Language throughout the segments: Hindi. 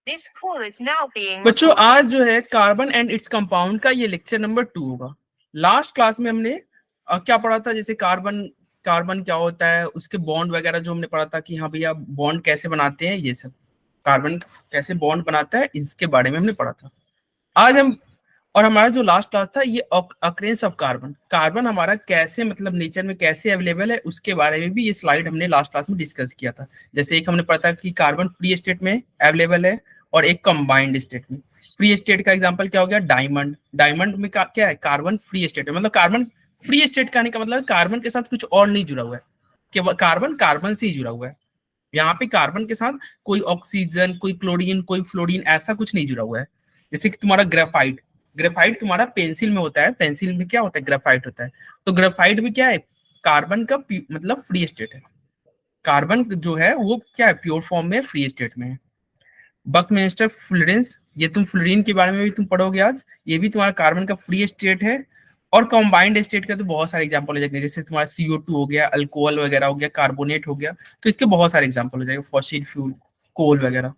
बच्चों आज जो है कार्बन एंड इट्स कंपाउंड का ये लेक्चर नंबर 2 होगा। लास्ट क्लास में हमने क्या पढ़ा था, जैसे कार्बन कार्बन क्या होता है, उसके बॉन्ड वगैरह जो हमने पढ़ा था कि हाँ भैया बॉन्ड कैसे बनाते हैं, ये सब कार्बन कैसे बॉन्ड बनाता है, इसके बारे में हमने पढ़ा था। आज हम और हमारा जो लास्ट क्लास था ये अक्रेंस ऑफ कार्बन, कार्बन हमारा कैसे मतलब नेचर में कैसे अवेलेबल है, उसके बारे में भी ये स्लाइड हमने लास्ट क्लास में डिस्कस किया था। जैसे एक हमने पढ़ा था कि कार्बन फ्री स्टेट में अवेलेबल है और एक कंबाइंड स्टेट में। फ्री स्टेट का एग्जांपल क्या हो गया, डायमंड। डायमंड में क्या है, कार्बन फ्री स्टेट है, मतलब कार्बन फ्री स्टेट कहने का मतलब कार्बन के साथ कुछ और नहीं जुड़ा हुआ है, केवल कार्बन कार्बन से ही जुड़ा हुआ है। यहाँ पे कार्बन के साथ कोई ऑक्सीजन, कोई क्लोरीन, कोई फ्लोरीन ऐसा कुछ नहीं जुड़ा हुआ है। जैसे कि तुम्हारा ग्रेफाइट, ग्रेफाइट तुम्हारा पेंसिल में होता है, पेंसिल में क्या होता है, ग्रेफाइट होता है। तो ग्रेफाइट भी क्या है, कार्बन का मतलब फ्री स्टेट है। कार्बन जो है वो क्या है, प्योर फॉर्म में फ्री स्टेट में है। बकमिंस्टर फ्लोरेंस, ये तुम फ्लोरीन के बारे में भी तुम पढ़ोगे आज, ये भी तुम्हारा कार्बन का फ्री स्टेट है। और कंबाइंड स्टेट का तो बहुत सारे एग्जांपल हो जाएंगे, जैसे तुम्हारा CO2 हो गया, अल्कोहल वगैरह हो गया, कार्बोनेट हो गया। तो इसके बहुत सारे एग्जांपल हो जाएंगे, फॉसिल फ्यूल, कोल वगैरह,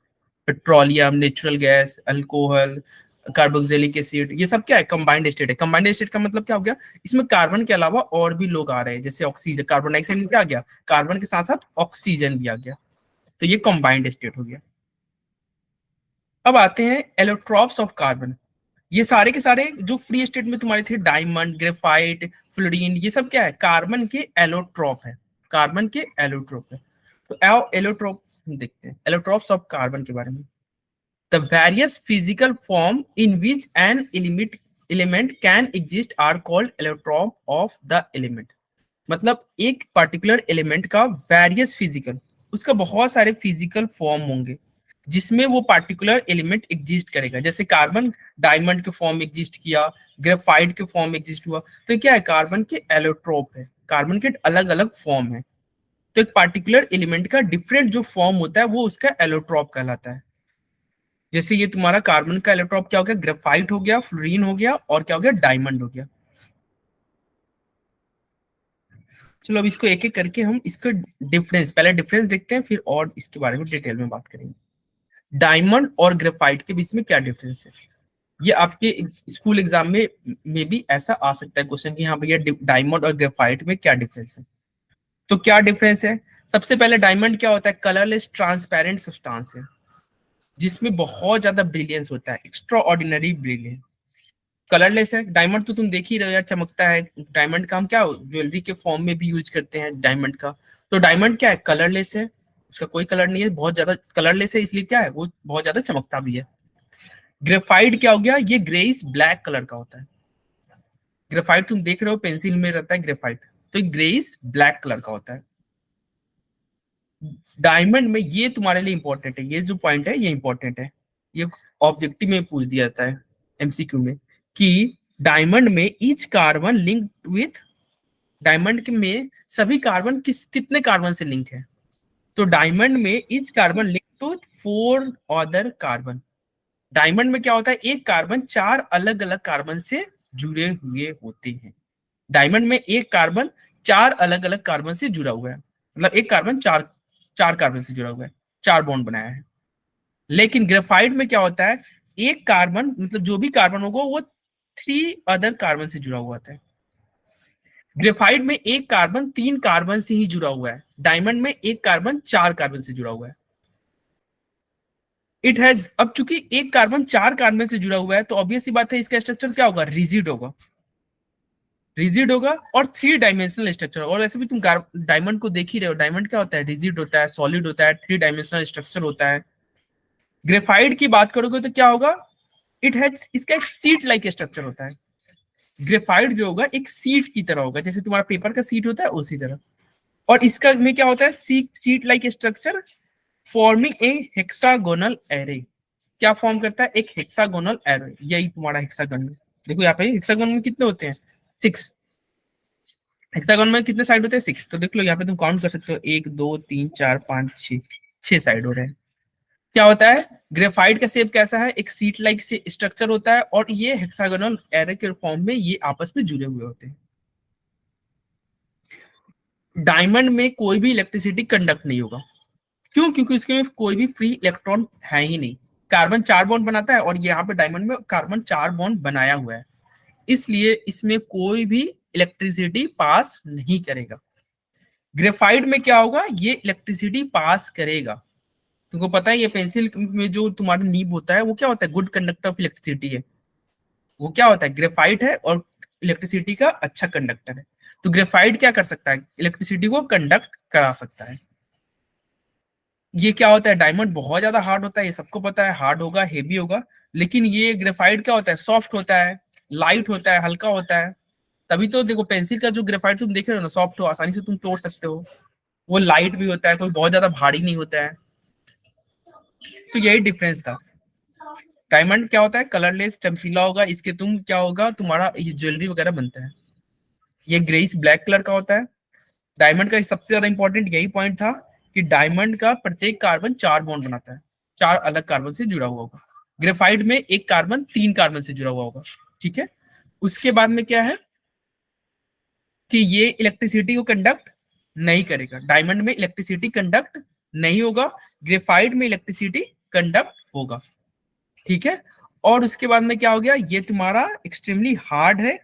petroleum, natural gas, alcohol, carboxylic acid, ये सब क्या है, कंबाइंड स्टेट है। कंबाइंड स्टेट का मतलब क्या हो गया, इसमें कार्बन के अलावा और भी लोग आ रहे हैं, जैसे ऑक्सीजन, कार्बन डाइऑक्साइड में क्या आ गया, कार्बन के साथ साथ ऑक्सीजन भी आ गया। तो ये कंबाइंड स्टेट हो गया। अब आते हैं एलोट्रॉप्स ऑफ कार्बन। ये सारे के सारे जो फ्री स्टेट में तुम्हारे थे, डायमंड, ग्रेफाइट, फ्लोरीन, ये सब क्या है, कार्बन के एलोट्रॉप है, कार्बन के एलोट्रॉप है। तो एलोट्रॉप हम देखते हैं, एलोट्रॉप्स ऑफ कार्बन के बारे में। The various physical form in which an element can exist are called allotrope of the element. मतलब एक पर्टिकुलर एलिमेंट का वेरियस फिजिकल, उसका बहुत सारे फिजिकल फॉर्म होंगे जिसमें वो पार्टिकुलर एलिमेंट एग्जिस्ट करेगा। जैसे कार्बन डायमंड के फॉर्म एग्जिस्ट किया, ग्रेफाइट के फॉर्म एग्जिस्ट हुआ, तो क्या है, कार्बन के एलोट्रोप है, कार्बन के अलग अलग फॉर्म है। तो एक पार्टिकुलर एलिमेंट का डिफरेंट जो फॉर्म होता है वो उसका एलोट्रोप कहलाता है। जैसे ये तुम्हारा कार्बन का एलोट्रोप क्या हो गया, ग्रेफाइट हो गया, फ्लोरीन हो गया, और क्या हो गया, डायमंड हो गया। चलो अब इसको एक एक करके हम इसका डिफरेंस, पहले डिफरेंस देखते हैं, फिर और इसके बारे में डिटेल में बात करेंगे। डायमंड और ग्रेफाइट के बीच में क्या डिफरेंस है, ये आपके स्कूल एग्जाम में भी ऐसा आ सकता है क्वेश्चन कि हाँ भैया डायमंड और ग्रेफाइट में क्या डिफरेंस है। तो क्या डिफरेंस है, सबसे पहले डायमंड क्या होता है, कलरलेस ट्रांसपेरेंट सब्सटेंस है जिसमें बहुत ज्यादा ब्रिलियंस होता है, एक्स्ट्रा ऑर्डिनरी ब्रिलियंस। कलरलेस है, डायमंड तो तुम देख ही रहे हो यार, चमकता है। डायमंड का हम क्या ज्वेलरी के फॉर्म में भी यूज करते हैं डायमंड का। तो डायमंड क्या है, कलरलेस है, उसका कोई कलर नहीं है, बहुत ज्यादा कलरलेस है, इसलिए क्या है, वो बहुत ज्यादा चमकता भी है। ग्रेफाइट क्या हो गया, ये ग्रेइश ब्लैक कलर का होता है। ग्रेफाइट तुम देख रहे हो पेंसिल में रहता है ग्रेफाइट, तो ग्रेइश ब्लैक कलर का होता है। डायमंड में, ये तुम्हारे लिए इंपॉर्टेंट है, ये जो पॉइंट है ये इंपॉर्टेंट है, ये ऑब्जेक्टिव में पूछ दिया जाता है MCQ में, कि डायमंड में each carbon linked with, diamond के में सभी कार्बन कितने कार्बन से लिंक है। तो डायमंड में each carbon link to 4 other carbon. Diamond में क्या होता है, एक कार्बन 4 अलग अलग कार्बन से जुड़े हुए होते हैं। डायमंड में एक कार्बन 4 अलग अलग कार्बन से जुड़ा हुआ है, मतलब एक कार्बन 4 4 कार्बन से जुड़ा हुआ है, 4 बॉन्ड बनाया है। लेकिन ग्रेफाइट में क्या होता है, एक कार्बन मतलब जो भी कार्बन होगा वो 3 अदर कार्बन से जुड़ा हुआ होता है। ग्रेफाइट में एक कार्बन 3 कार्बन से ही जुड़ा हुआ है, डायमंड में एक कार्बन 4 कार्बन से जुड़ा हुआ है। इट हैज, अब चूंकि एक कार्बन 4 कार्बन से जुड़ा हुआ है तो ऑब्वियस सी बात है इसका स्ट्रक्चर क्या होगा, रिजिड होगा, रिजिड होगा और 3 डायमेंशनल स्ट्रक्चर। और वैसे भी तुम डायमंड को देख ही रहे हो, डायमंड क्या होता है, रिजिड होता है, सॉलिड होता है, 3 डायमेंशनल स्ट्रक्चर होता है। ग्रेफाइट की बात करोगे तो क्या होगा, इट हैज, इसका एक सीट लाइक स्ट्रक्चर होता है। ग्रेफाइट जो होगा एक सीट की तरह होगा, जैसे तुम्हारा पेपर का सीट होता है उसी तरह। और इसका में क्या होता है, seat like structure forming a hexagonal array. क्या फॉर्म करता है, एक हेक्सागोनल एरे, यही तुम्हारा हेक्सागन में। देखो यहाँ पे हेक्सागोन में कितने होते हैं, 6। हेक्सागोन में कितने साइड होते हैं, 6। तो देख लो यहाँ पे तुम काउंट कर सकते हो, 1 2 3 4 5 6, 6 साइड हो रहे हैं। क्या होता है, ग्रेफाइट का शेप कैसा है, एक सीट लाइक से स्ट्रक्चर होता है, और ये हेक्सागोनल एरे के फॉर्म में ये आपस में जुड़े हुए होते हैं। डायमंड में कोई भी इलेक्ट्रिसिटी कंडक्ट नहीं होगा, क्यों, क्योंकि इसके में कोई भी फ्री इलेक्ट्रॉन है ही नहीं। कार्बन 4 बॉन्ड बनाता है और यहाँ पे डायमंड में कार्बन 4 बॉन्ड बनाया हुआ है, इसलिए इसमें कोई भी इलेक्ट्रिसिटी पास नहीं करेगा। ग्रेफाइट में क्या होगा, ये इलेक्ट्रिसिटी पास करेगा। तुमको पता है ये पेंसिल में जो तुम्हारा नीब होता है वो क्या होता है, गुड कंडक्टर ऑफ इलेक्ट्रिसिटी है। वो क्या होता है, ग्रेफाइट है और इलेक्ट्रिसिटी का अच्छा कंडक्टर है। तो ग्रेफाइट क्या कर सकता है, इलेक्ट्रिसिटी को कंडक्ट करा सकता है। ये क्या होता है, डायमंड बहुत ज्यादा हार्ड होता है, ये सबको पता है, हार्ड होगा, हेवी होगा। लेकिन ये ग्रेफाइट क्या होता है, सॉफ्ट होता है, लाइट होता है, हल्का होता है। तभी तो देखो पेंसिल का जो ग्रेफाइट तुम देख रहे हो ना, सॉफ्ट हो, आसानी से तुम तोड़ सकते हो। वो लाइट भी होता है, कोई बहुत ज्यादा भारी नहीं होता है। तो यही डिफरेंस था। डायमंड क्या होता है, कलरलेस, चमकीला होगा, इसके तुम क्या होगा, तुम्हारा ये ज्वेलरी वगैरह बनता है। ये ग्रेइश ब्लैक कलर का होता है। डायमंड का सबसे ज्यादा इंपॉर्टेंट यही पॉइंट था कि डायमंड का प्रत्येक कार्बन 4 बॉन्ड बनाता है, 4 अलग कार्बन से जुड़ा हुआ होगा। ग्रेफाइट में एक कार्बन 3 कार्बन से जुड़ा हुआ होगा। ठीक है। उसके बाद में क्या है कि ये इलेक्ट्रिसिटी को कंडक्ट नहीं करेगा, डायमंड में इलेक्ट्रिसिटी कंडक्ट नहीं होगा, ग्रेफाइट में इलेक्ट्रिसिटी कंडक्ट होगा। ठीक है। और उसके बाद में क्या हो गया, ये तुम्हारा एक्सट्रीमली हार्ड है,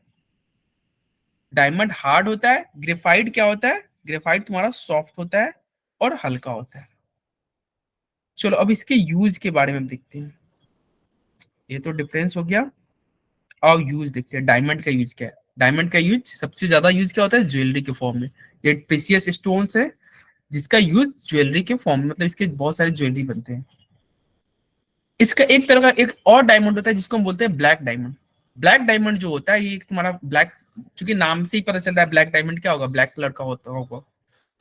डायमंड हार्ड होता है। ग्रेफाइट क्या होता है, ग्रेफाइट तुम्हारा सॉफ्ट होता है और हल्का होता है। चलो अब इसके यूज के बारे में हम देखते हैं। ये तो डिफरेंस हो गया। और यूज देखते हैं, डायमंड का यूज क्या है। डायमंड का यूज सबसे ज्यादा यूज क्या होता है, ज्वेलरी के फॉर्म में। ये प्रीसियस स्टोन्स है जिसका यूज ज्वेलरी के फॉर्म में, मतलब इसके बहुत सारे ज्वेलरी बनते हैं। इसका एक तरह का एक और डायमंड होता है जिसको हम बोलते हैं ब्लैक डायमंड। ब्लैक डायमंड जो होता है ये तुम्हारा ब्लैक, चूंकि नाम से ही पता चल रहा है ब्लैक डायमंड क्या होगा, ब्लैक कलर का होता होगा।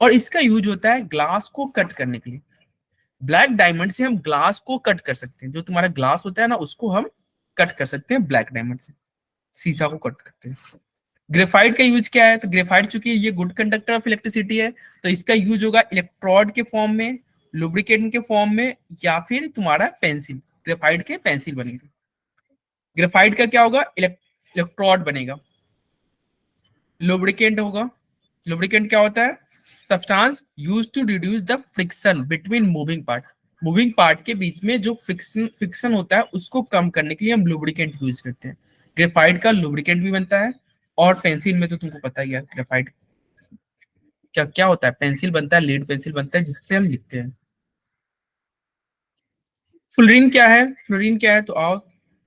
और इसका यूज होता है ग्लास को कट करने के लिए। ब्लैक डायमंड से हम ग्लास को कट कर सकते हैं, जो तुम्हारा ग्लास होता है ना उसको हम कट कर सकते हैं ब्लैक डायमंड से, शीशा को कट करते हैं। ग्रेफाइट का यूज क्या है, तो ग्रेफाइट चूंकि ये गुड कंडक्टर ऑफ इलेक्ट्रिसिटी है, तो इसका यूज होगा इलेक्ट्रोड के फॉर्म में, लुब्रिकेंट के फॉर्म में, या फिर तुम्हारा पेंसिल, ग्रेफाइट के पेंसिल बनेगा। ग्रेफाइट का क्या होगा, इलेक्ट्रोड बनेगा। लुब्रिकेंट होगा, लुब्रिकेंट क्या होता है, substance use to reduce the friction between moving part. Moving part के बीच में जो फ्रिक्शन फ्रिक्शन होता है उसको कम करने के लिए हम लुब्रिकेंट यूज करते हैं। ग्रेफाइट का लुब्रिकेंट भी बनता है। और पेंसिल में तो तुमको पता ही है ग्रेफाइट क्या क्या होता है, पेंसिल बनता है, लीड पेंसिल बनता है जिससे हम लिखते हैं। फ्लोरीन क्या है, फ्लोरीन क्या है, तो आओ,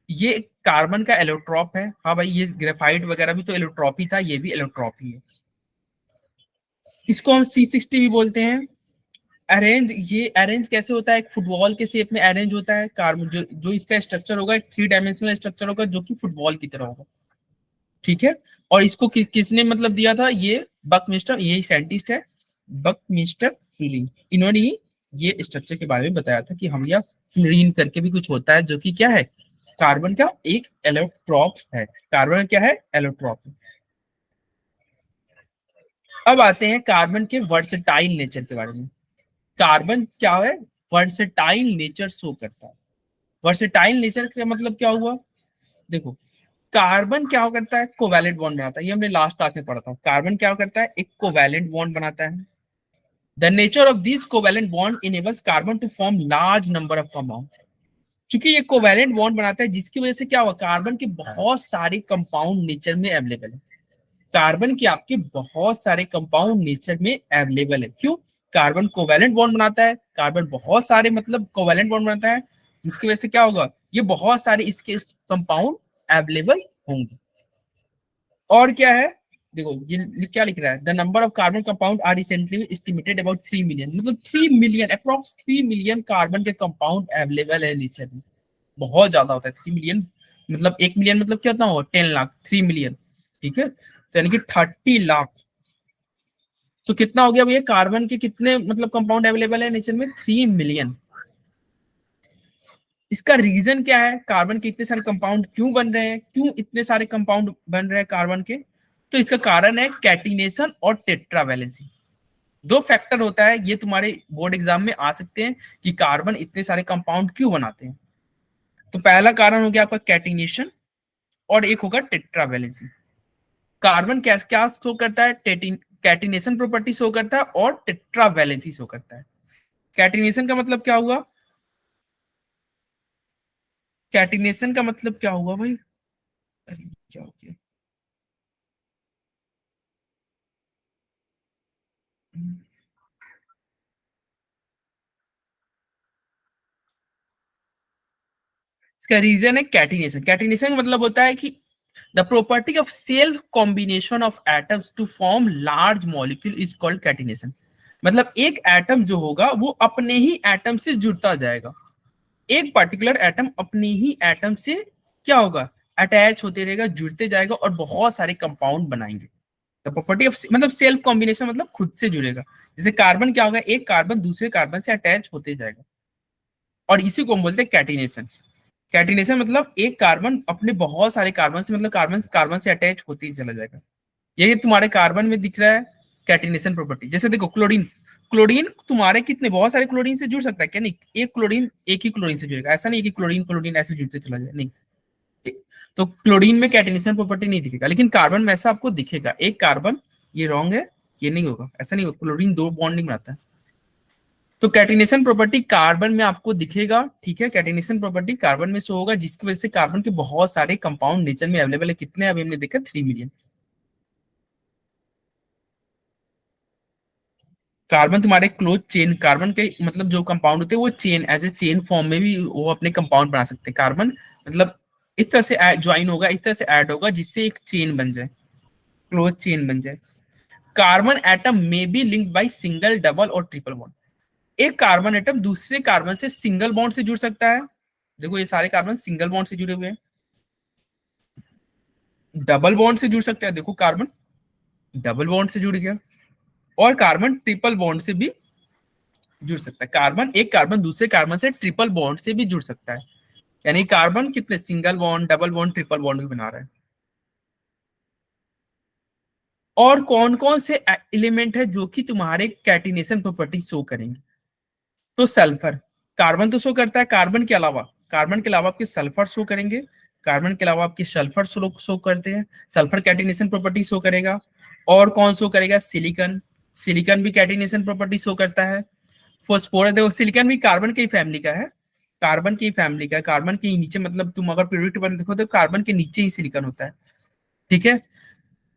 ये कार्बन का एलोट्रॉप है। हाँ भाई, ये ग्रेफाइट वगैरह भी तो एलोट्रॉप ही था, ये भी एलोट्रॉप ही है। इसको हम C60 भी बोलते हैं। अरेंज, ये अरेंज कैसे होता है, एक फुटबॉल के शेप में अरेंज होता है कार्बन, जो जो इसका स्ट्रक्चर होगा एक 3 डायमेंशनल स्ट्रक्चर होगा जो कि फुटबॉल की तरह होगा। ठीक है। और इसको किसने मतलब दिया था, ये बकमिस्टर, ये साइंटिस्ट है बकमिस्टर फ्लोरीन, इन्होंने ही ये स्ट्रक्चर के बारे में बताया था कि हम यह फ्लोरीन करके भी कुछ होता है जो कि क्या है, कार्बन का एक एलोट्रॉप है। कार्बन क्या है, एलोट्रॉप। अब आते हैं कार्बन के वर्सेटाइल नेचर के बारे में। कार्बन क्या है, वर्सेटाइल नेचर शो करता है। वर्सेटाइल नेचर का मतलब क्या हुआ, देखो, कार्बन क्या करता है, कोवैलेंट बॉन्ड बनाता है, ये हमने लास्ट क्लास में पढ़ा था। कार्बन क्या करता है, एक कोवैलेंट बॉन्ड बनाता है। The nature of this covalent bond enables carbon to form large number of compound. क्योंकि ये कोवैलेंट बॉन्ड बनाता है जिसकी वजह से क्या हुआ, कार्बन के बहुत सारे कंपाउंड नेचर में अवेलेबल है। कार्बन के आपके बहुत सारे कंपाउंड नेचर में अवेलेबल है। क्यों, कार्बन कोवैलेंट बॉन्ड बनाता है, कार्बन बहुत सारे मतलब कोवैलेंट बॉन्ड बनाता है, जिसकी वजह से क्या होगा, ये बहुत सारे इसके कंपाउंड अवेलेबल होंगे। और क्या है, देखो ये क्या लिख रहा है, the number of carbon compound are recently estimated about 3 million, मतलब 3 मिलियन, अप्रॉक्स 3 मिलियन कार्बन के कंपाउंड अवेलेबल है नेचर में। बहुत ज्यादा होता है 3 मिलियन, मतलब 1 मिलियन मतलब क्या होता है, 10 लाख, 3 मिलियन। ठीक है, तो यानी कि 30 लाख। तो कितना हो गया भैया, कार्बन के कितने मतलब कंपाउंड अवेलेबल है नेचर में, 3 मिलियन। इसका रीजन क्या है, कार्बन के इतने सारे कंपाउंड क्यों बन रहे हैं, क्यों इतने सारे कंपाउंड बन रहे हैं कार्बन के, तो इसका कारण है कैटिनेशन और टेट्रावैलेंसी। दो फैक्टर होता है, ये तुम्हारे बोर्ड एग्जाम में आ सकते हैं कि कार्बन इतने सारे कंपाउंड क्यों बनाते हैं। तो पहला कारण हो गया आपका कैटिनेशन, और एक होगा टेट्रावैलेंसी। कार्बन क्या क्या शो करता है, कैटिनेशन प्रॉपर्टी शो करता है और टेट्रावैलेंसी शो करता है। कैटिनेशन का मतलब क्या हुआ, कैटिनेशन का मतलब क्या हुआ भाई? अरे क्या हो गया? इसका रीजन है कैटिनेशन। कैटिनेशन का मतलब होता है कि the property of self combination of atoms to form large molecule is called catenation. मतलब एक एटम जो होगा वो अपने ही एटम से जुड़ता जाएगा। एक पर्टिकुलर एटम अपनी ही एटम से क्या होगा, अटैच होते रहेगा, जुड़ते जाएगा और बहुत सारे कंपाउंड बनाएंगे। द प्रॉपर्टी ऑफ मतलब सेल्फ कॉम्बिनेशन मतलब खुद से जुड़ेगा। जैसे कार्बन क्या होगा, एक कार्बन दूसरे कार्बन से अटैच होते जाएगा, और इसी को हम बोलते हैं कैटिनेशन। कैटिनेशन मतलब एक कार्बन अपने बहुत सारे कार्बन से, मतलब कार्बन कार्बन से अटैच होते ही चला जाएगा। ये तुम्हारे कार्बन में दिख रहा है कैटिनेशन प्रॉपर्टी। जैसे देखो क्लोरीन, क्लोरीन तुम्हारे कितने बहुत सारे क्लोरीन से जुड़ सकता है क्या? नहीं, एक क्लोरीन एक ही क्लोरीन से जुड़ेगा, ऐसा नहीं कि क्लोरीन क्लोरीन ऐसे जुड़ते चला जाए, नहीं। तो क्लोरीन में कैटिनेशन प्रॉपर्टी नहीं दिखेगा, लेकिन कार्बन में ऐसा आपको दिखेगा। एक कार्बन, ये रॉन्ग है, ये नहीं होगा, ऐसा नहीं होगा, क्लोरीन दो बॉन्ड नहीं बनाता है। तो कैटिनेशन प्रॉपर्टी कार्बन में आपको दिखेगा, ठीक है। कैटिनेशन प्रॉपर्टी कार्बन में शो होगा, जिसकी वजह से कार्बन के बहुत सारे कंपाउंड नेचर में अवेलेबल है। कितने अभी हमने देखा, 3 मिलियन। कार्बन तुम्हारे क्लोज चेन, कार्बन के मतलब जो कंपाउंड होते हैं वो chain, as a chain form में भी वो अपने कंपाउंड बना सकते हैं। कार्बन मतलब इस तरह से ज्वाइन होगा, इस तरह से ऐड होगा, जिससे एक चेन बन जाए, क्लोज चेन बन जाए। कार्बन एटम में be linked by single, double और ट्रिपल बॉन्ड। एक कार्बन एटम दूसरे कार्बन से सिंगल बॉन्ड से जुड़ सकता है। देखो ये सारे कार्बन सिंगल बॉन्ड से जुड़े हुए हैं। डबल बॉन्ड से जुड़ सकता है, देखो कार्बन डबल बॉन्ड से जुड़ गया। और कार्बन ट्रिपल बॉन्ड से भी जुड़ सकता है। कार्बन एक कार्बन दूसरे कार्बन से ट्रिपल बॉन्ड से भी जुड़ सकता है। यानी कार्बन कितने single bond, double bond, triple bond भी बना रहा है। और कौन कौन से एलिमेंट है जो कि तुम्हारे कैटिनेशन प्रॉपर्टी शो करेंगे? तो सल्फर, कार्बन तो शो करता है, कार्बन के अलावा आपके सल्फर शो करेंगे। कार्बन के अलावा आपके सल्फर शो करते हैं, सल्फर कैटिनेशन प्रॉपर्टी शो करेगा। और कौन शो करेगा? सिलिकन, सिलिकन भी कैटिनेशन प्रॉपर्टी शो करता है। फोस्फोरस, देखो सिलिकन भी कार्बन की फैमिली का है, कार्बन की फैमिली का, कार्बन के नीचे, मतलब तुम अगर पीरियोडिक टेबल देखो तो कार्बन के नीचे ही सिलिकन होता है, ठीक है।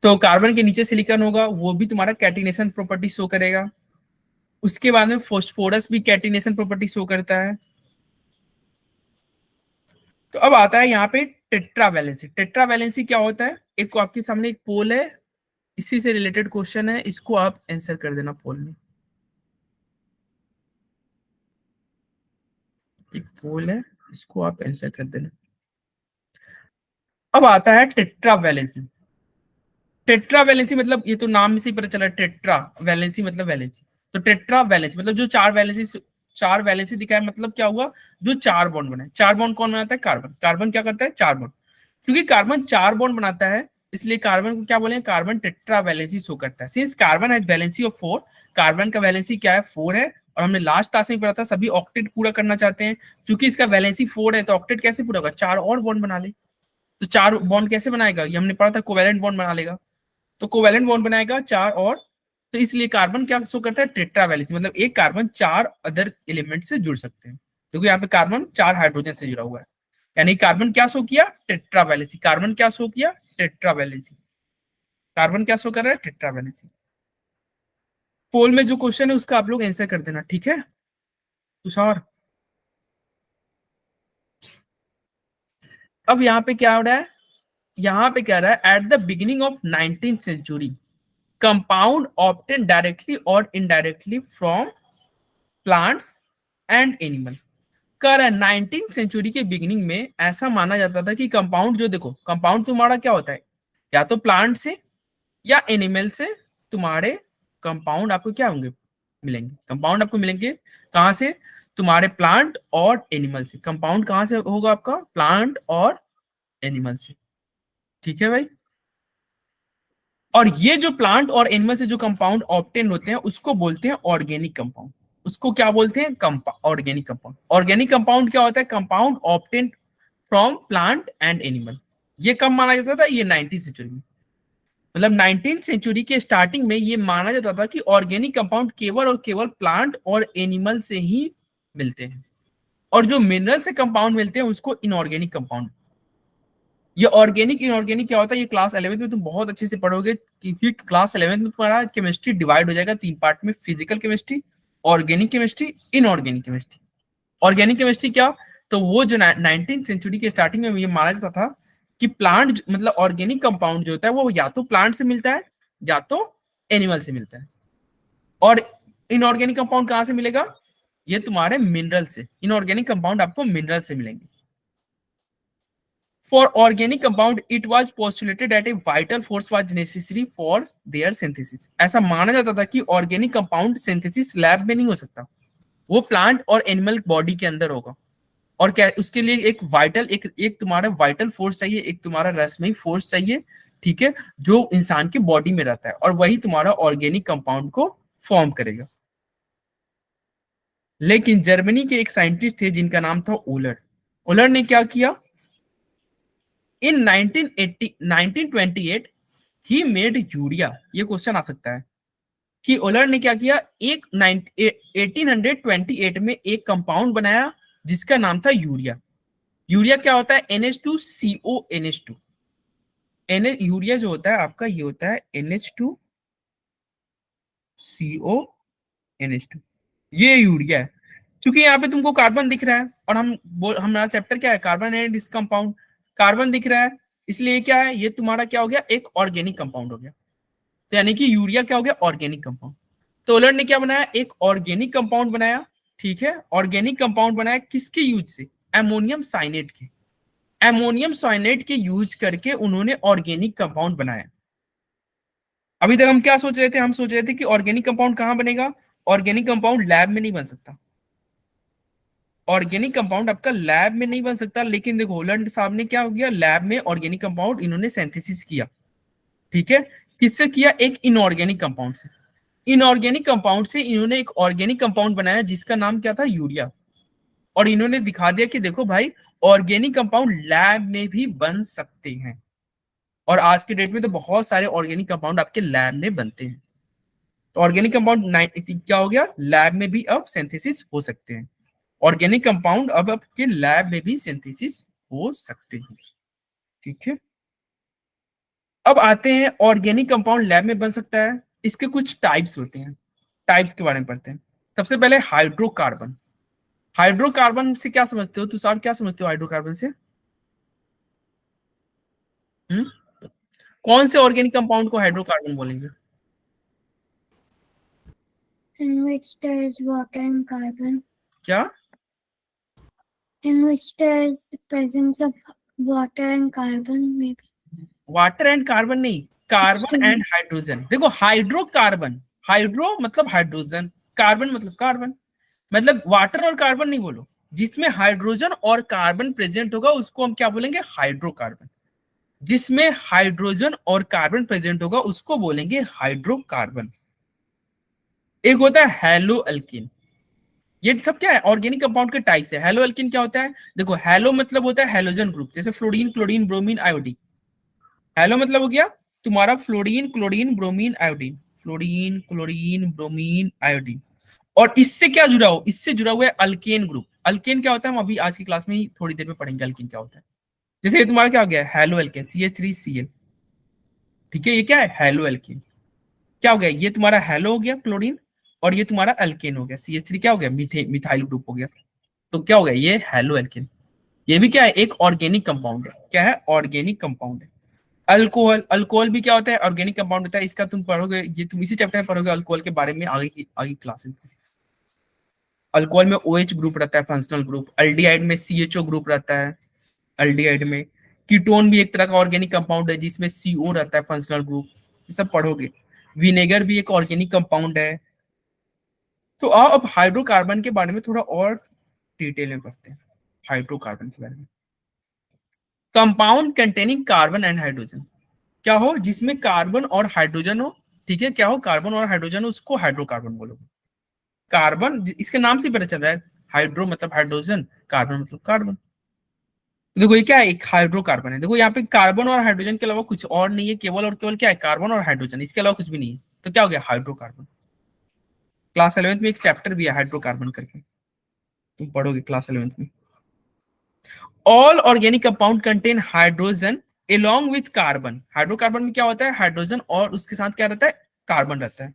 तो कार्बन के नीचे सिलिकन होगा, वो भी तुम्हारा कैटिनेशन प्रॉपर्टी शो करेगा। उसके बाद में फोस्फोरस भी कैटिनेशन प्रॉपर्टी शो करता है। तो अब आता है यहाँ पे टेट्रावैलेंसी। टेट्रावैलेंसी क्या होता है? एक आपके सामने एक पोल है, इसी से रिलेटेड क्वेश्चन है, इसको आप आंसर कर देना पोल में। एक पोल है, इसको आप आंसर कर देना। अब आता है टेट्रा वैलेंसी। टेट्रा वैलेंसी मतलब ये तो नाम से ही पता चला, टेट्रा वैलेंसी मतलब वैलेंसी। तो टेट्रा वैलेंसी मतलब जो चार वैलेंसी दिखाया, मतलब क्या हुआ? जो चार बॉन्ड बनाए। चार बॉन्ड कौन बनाता है? कार्बन। कार्बन क्या करता है? चार बॉन्ड। क्योंकि कार्बन चार बॉन्ड बनाता है, इसलिए कार्बन को क्या बोले? कार्बन टेट्रा वैलेंसी शो करता है। Since carbon has valency of 4, carbon का वैलेंसी क्या है? 4 है। और हमने लास्ट क्लास में पढ़ा था, सभी ऑक्टेट पूरा करना चाहते हैं, क्योंकि इसका वैलेंसी 4 है, तो ऑक्टेट कैसे पूरा होगा? चार और बॉन्ड बना ले। तो चार बॉन्ड कैसे बनाएगा? ये हमने पढ़ा था, कोवैलेंट बॉन्ड बना लेगा। तो कोवैलेंट बॉन्ड बनाएगा चार और, तो इसलिए कार्बन क्या शो करता है? टेट्रा वैलेंसी, मतलब एक कार्बन चार अदर एलिमेंट से जुड़ सकते हैं। देखो यहाँ पे कार्बन चार हाइड्रोजन से जुड़ा हुआ है, यानी कार्बन क्या शो किया? Tetra valency. कार्बन क्या शो किया? Tetra valency. कार्बन क्या शो कर रहा है? Tetra valency. पोल में जो क्वेश्चन है उसका आप लोग आंसर कर देना, ठीक है तुषार। अब यहाँ पे क्या हो रहा है? यहाँ पे कह रहा है at the beginning of 19th century compound obtain directly और indirectly from plants and animal. कह रहा है 19th सेंचुरी के बिगिनिंग में ऐसा माना जाता था कि कंपाउंड, जो देखो कंपाउंड तुम्हारा क्या होता है, या तो प्लांट से या एनिमल से तुम्हारे कंपाउंड आपको क्या होंगे? मिलेंगे। कंपाउंड आपको मिलेंगे कहाँ से? तुम्हारे प्लांट और एनिमल से। कंपाउंड कहाँ से होगा आपका? प्लांट और एनिमल से, ठीक है भाई। और ये जो प्लांट और एनिमल से जो कंपाउंड ऑब्टेन होते हैं उसको बोलते हैं ऑर्गेनिक कंपाउंड। उसको क्या बोलते हैं? Organic compound. ऑर्गेनिक कंपाउंड क्या होता है? Compound obtain from plant and animal. ये कब माना जाता था? ये 19th सेंचुरी में। मतलब 19th सेंचुरी के स्टार्टिंग में ये माना जाता था कि ऑर्गेनिक कंपाउंड केवल और केवल प्लांट और एनिमल से ही मिलते हैं। और जो मिनरल से कंपाउंड मिलते हैं उसको इनऑर्गेनिक कंपाउंड। ये ऑर्गेनिक इनऑर्गेनिक क्या होता है, ये क्लास 11th में तुम बहुत अच्छे से पढ़ोगे, क्योंकि क्लास 11th में तुम्हारा केमिस्ट्री डिवाइड हो जाएगा 3 पार्ट में, physical chemistry, organic chemistry, inorganic chemistry. Organic chemistry क्या, तो वो जो 19th सेंचुरी के स्टार्टिंग में ये माना जाता था कि प्लांट मतलब ऑर्गेनिक कंपाउंड जो होता है वो या तो प्लांट से मिलता है या तो एनिमल से मिलता है। और इनऑर्गेनिक कंपाउंड कहां से मिलेगा, ये तुम्हारे मिनरल से, इनऑर्गेनिक कंपाउंड आपको मिनरल से मिलेंगे। For organic compound, it was postulated that a vital force was necessary for their synthesis. ऐसा माना जाता था कि ऑर्गेनिक कंपाउंड सिंथेसिस लैब में नहीं हो सकता, वो प्लांट और एनिमल बॉडी के अंदर होगा। और क्या उसके लिए एक वाइटल एक तुम्हारा वाइटल फोर्स चाहिए, एक तुम्हारा रसमयी फोर्स चाहिए, ठीक है, जो इंसान के बॉडी में रहता है, और वही तुम्हारा ऑर्गेनिक कंपाउंड को फॉर्म करेगा। लेकिन जर्मनी के एक साइंटिस्ट थे जिनका नाम था ओलर। ओलर ने क्या किया, इन 1928 ही मेड यूरिया। ये क्वेश्चन आ सकता है कि ओलर ने क्या किया, एक 1828 में एक कंपाउंड बनाया जिसका नाम था यूरिया। यूरिया क्या होता है, NH2CO NH2। यूरिया जो होता है आपका ये होता है NH2CO NH2, ये यूरिया है। क्योंकि यहाँ पे तुमको कार्बन दिख रहा है, और हमारा चैप्टर क्या है, carbon and its compound. Carbon दिख रहा है, इसलिए क्या है, ये तुम्हारा क्या हो गया, एक ऑर्गेनिक कंपाउंड हो गया। तो यानी कि यूरिया क्या हो गया, ऑर्गेनिक कंपाउंड। तो ओलर ने क्या बनाया, एक ऑर्गेनिक कंपाउंड बनाया, ठीक है। ऑर्गेनिक कंपाउंड बनाया किसके यूज से, एमोनियम साइनेट के। एमोनियम साइनेट के यूज करके उन्होंने ऑर्गेनिक कंपाउंड बनाया। अभी तक हम क्या सोच रहे थे, हम सोच रहे थे कि ऑर्गेनिक कंपाउंड कहां बनेगा, ऑर्गेनिक कंपाउंड लैब में नहीं बन सकता, ऑर्गेनिक कंपाउंड आपका लैब में नहीं बन सकता। लेकिन देखो होलैंड साहब ने क्या हो गया, लैब में ऑर्गेनिक कंपाउंड इन्होंने सिंथेसिस किया, ठीक है। किससे किया, एक इनऑर्गेनिक कंपाउंड से। इनऑर्गेनिक कंपाउंड से इन्होंने एक ऑर्गेनिक कंपाउंड बनाया जिसका नाम क्या था, यूरिया। और इन्होंने दिखा दिया कि देखो भाई, ऑर्गेनिक कंपाउंड लैब में भी बन सकते हैं। और आज के डेट में तो बहुत सारे ऑर्गेनिक कंपाउंड आपके लैब में बनते हैं। तो ऑर्गेनिक कंपाउंड क्या हो गया, लैब में भी अब सिंथेसिस हो सकते हैं। ऑर्गेनिक कंपाउंड अब आपके लैब में भी सिंथेसिस हो सकते हैं, ठीक है। अब आते हैं ऑर्गेनिक कंपाउंड लैब में बन सकता है, इसके कुछ टाइप्स होते हैं। टाइप्स के बारे में पढ़ते हैं। सबसे पहले हाइड्रोकार्बन। हाइड्रोकार्बन से क्या समझते हो तुषार, क्या समझते हो हाइड्रोकार्बन से? हम्म, कौन से ऑर्गेनिक कंपाउंड को हाइड्रोकार्बन बोलेंगे? In which there is water and carbon. क्या? In which there is presence of water and carbon, maybe. Water and carbon नहीं, कार्बन एंड हाइड्रोजन। देखो हाइड्रोकार्बन, हाइड्रो मतलब हाइड्रोजन, कार्बन मतलब कार्बन, मतलब वाटर और कार्बन नहीं बोलो, जिसमें हाइड्रोजन और कार्बन प्रेजेंट होगा उसको हम क्या बोलेंगे, हाइड्रोकार्बन। जिसमें हाइड्रोजन और कार्बन प्रेजेंट होगा उसको बोलेंगे हाइड्रोकार्बन। एक होता है हेलो अल्किन। ये सब क्या है, ऑर्गेनिक कंपाउंड के टाइप्स है। हेलो अल्किन क्या होता है, देखो हेलो मतलब होता है हेलोजन ग्रुप, जैसे fluorine chlorine bromine iodine. Hello मतलब हो गया तुम्हारा fluorine chlorine bromine iodine, fluorine chlorine bromine iodine. और इससे क्या जुड़ा हो, इससे जुड़ा हुआ है अल्केन ग्रुप। अल्केन क्या होता है, हम अभी आज की क्लास में ही थोड़ी देर में पढ़ेंगे अल्केन क्या होता है। जैसे ये तुम्हारा क्या हो गया, हेलो अल्केन CH3Cl, ठीक है। ये क्या है, हेलो अल्केन। क्या हो गया, ये तुम्हारा हेलो हो गया क्लोरीन, और ये तुम्हारा अल्केन हो गया CH3, क्या हो गया, मिथाइल ग्रुप हो गया। तो क्या हो गया, ये हेलो अल्केन। ये भी क्या है, एक ऑर्गेनिक कंपाउंड है। क्या है, ऑर्गेनिक कंपाउंड है। अल्कोहल, अल्कोहल भी क्या होता है, ऑर्गेनिक कंपाउंड होता है। इसका तुम पढ़ोगे, ये तुम इसी चैप्टर में पढ़ोगे अल्कोहल के बारे में आगे क्लासेस में। अल्कोहल में OH ग्रुप रहता है, फंक्शनल ग्रुप। अल्डिहाइड में CHO ग्रुप रहता है, अल्डिहाइड में। कीटोन भी एक तरह का ऑर्गेनिक कंपाउंड है जिसमें CO रहता है, फंक्शनल ग्रुप। ये सब पढ़ोगे। विनेगर भी एक ऑर्गेनिक कंपाउंड है। तो आओ अब हाइड्रोकार्बन के बारे में थोड़ा और डिटेल में पढ़ते हैं। हाइड्रोकार्बन के बारे में, compound containing carbon and hydrogen. क्या हो, जिसमें कार्बन और हाइड्रोजन हो, ठीक है। क्या हो, कार्बन और हाइड्रोजन हो, उसको हाइड्रोकार्बन बोलोगे। कार्बन इसके नाम से पता चल रहा है, हाइड्रो मतलब हाइड्रोजन, कार्बन मतलब कार्बन। देखो ये क्या है, एक हाइड्रोकार्बन है। देखो यहाँ पे कार्बन और हाइड्रोजन के अलावा कुछ और नहीं है, केवल और केवल क्या है, कार्बन और हाइड्रोजन, इसके अलावा कुछ भी नहीं है। तो क्या हो गया, हाइड्रोकार्बन। क्लास 11th में एक चैप्टर भी है हाइड्रोकार्बन करके। तुम पढ़ोगे क्लास 11th में। All organic compound contain hydrogen along with carbon. Hydrocarbon में क्या होता है, हाइड्रोजन और उसके साथ क्या रहता है, कार्बन रहता है।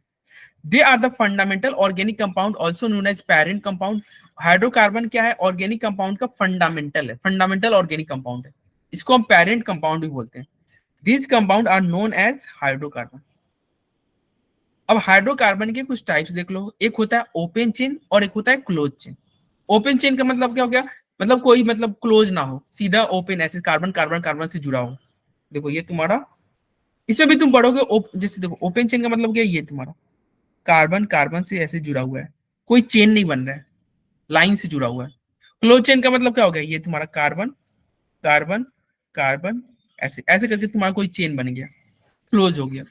They are the fundamental organic compound also known as parent compound. Hydrocarbon क्या है, ऑर्गेनिक कंपाउंड का फंडामेंटल है, फंडामेंटल ऑर्गेनिक कंपाउंड है, इसको हम पेरेंट कंपाउंड भी बोलते हैं। These compound are known as hydrocarbon. अब हाइड्रोकार्बन के कुछ टाइप्स देख लो, एक होता है ओपन चेन और एक होता है क्लोज चेन। ओपन चेन का मतलब क्या हो गया, मतलब कोई मतलब क्लोज ना हो, सीधा ओपन, ऐसे कार्बन कार्बन कार्बन से जुड़ा हो। देखो ये तुम्हारा, इसमें भी तुम पढ़ोगे जैसे देखो ओपन चेन का मतलब क्या है, ये तुम्हारा कार्बन कार्बन से ऐसे जुड़ा हुआ है, कोई चेन नहीं बन रहा है, लाइन से जुड़ा हुआ है। क्लोज चेन का मतलब क्या हो गया, ये तुम्हारा कार्बन कार्बन कार्बन ऐसे ऐसे करके तुम्हारा कोई चेन बन गया, क्लोज हो गया।